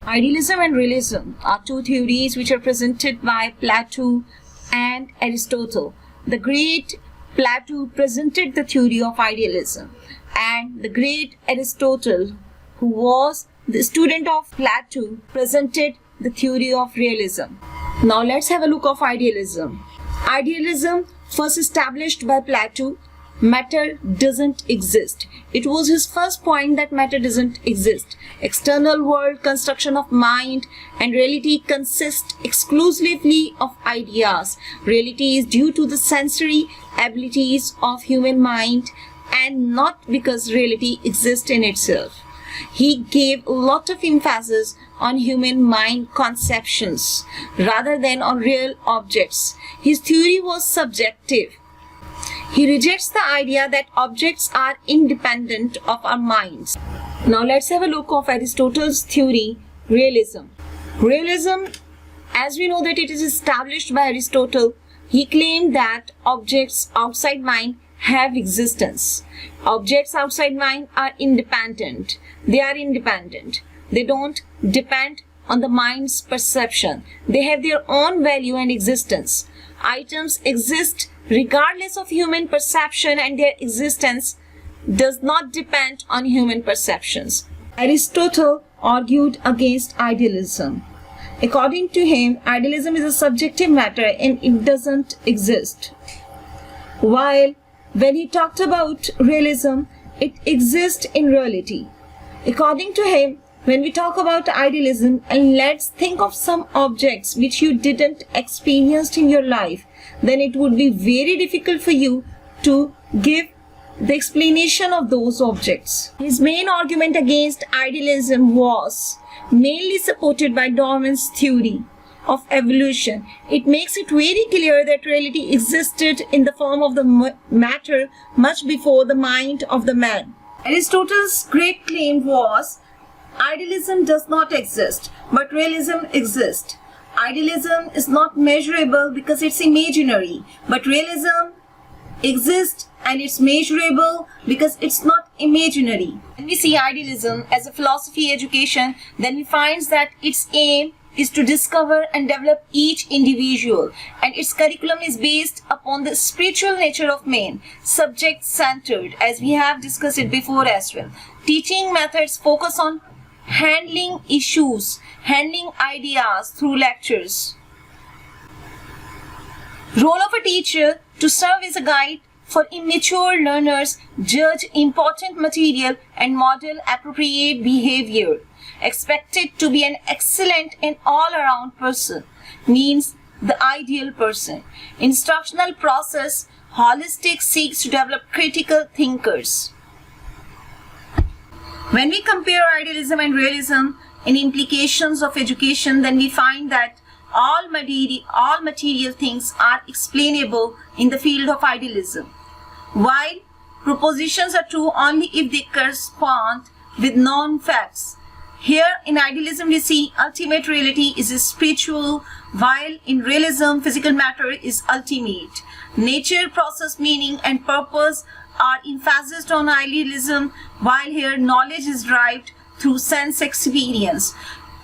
Idealism and realism are two theories which are presented by Plato and Aristotle. The great Plato presented the theory of idealism, and the great Aristotle, who was the student of Plato, presented the theory of realism. Now let's have a look of idealism. Idealism, first established by Plato. Matter doesn't exist. It was his first point, that matter doesn't exist. External world, construction of mind, and reality consist exclusively of ideas. Reality is due to the sensory abilities of human mind and not because reality exists in itself. He gave a lot of emphasis on human mind conceptions rather than on real objects. His theory was subjective. He rejects the idea that objects are independent of our minds. Now let's have a look of Aristotle's theory, realism. Realism, as we know that it is established by Aristotle, he claimed that objects outside mind have existence. Objects outside mind are independent. They are independent. They don't depend on the mind's perception. They have their own value and existence. Items exist regardless of human perception, and their existence does not depend on human perceptions. Aristotle argued against idealism. According to him, idealism is a subjective matter and it doesn't exist. While when he talked about realism, it exists in reality. According to him, when we talk about idealism, and let's think of some objects which you didn't experience in your life, then it would be very difficult for you to give the explanation of those objects. His main argument against idealism was mainly supported by Darwin's theory of evolution. It makes it very clear that reality existed in the form of the matter much before the mind of the man. Aristotle's great claim was idealism does not exist, but realism exists. Idealism is not measurable because it's imaginary, but realism exists and it's measurable because it's not imaginary. When we see idealism as a philosophy education, then we find that its aim is to discover and develop each individual, and its curriculum is based upon the spiritual nature of man, subject-centered, as we have discussed it before as well. Teaching methods focus on handling issues, handling ideas through lectures. Role of a teacher to serve as a guide for immature learners, judge important material and model appropriate behavior. Expected to be an excellent and all-around person, means the ideal person. Instructional process, holistic, seeks to develop critical thinkers. When we compare idealism and realism in implications of education, then we find that all material things are explainable in the field of idealism, while propositions are true only if they correspond with known facts. Here in idealism we see ultimate reality is spiritual, while in realism physical matter is ultimate. Nature, process, meaning and purpose are emphasized on idealism, while here knowledge is derived through sense experience.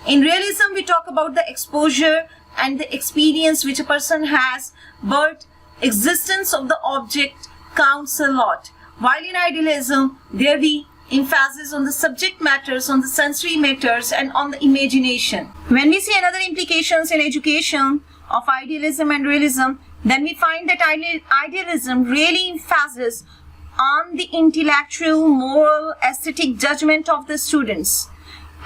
In realism we talk about the exposure and the experience which a person has, but existence of the object counts a lot. While in idealism there be emphasis on the subject matters, on the sensory matters and on the imagination. When we see another implications in education of idealism and realism, then we find that idealism really emphasizes on the intellectual, moral, aesthetic judgment of the students.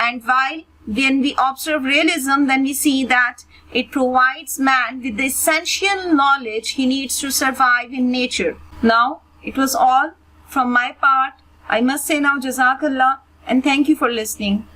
And while when we observe realism, then we see that it provides man with the essential knowledge he needs to survive in nature. Now, it was all from my part. I must say now Jazakallah and thank you for listening.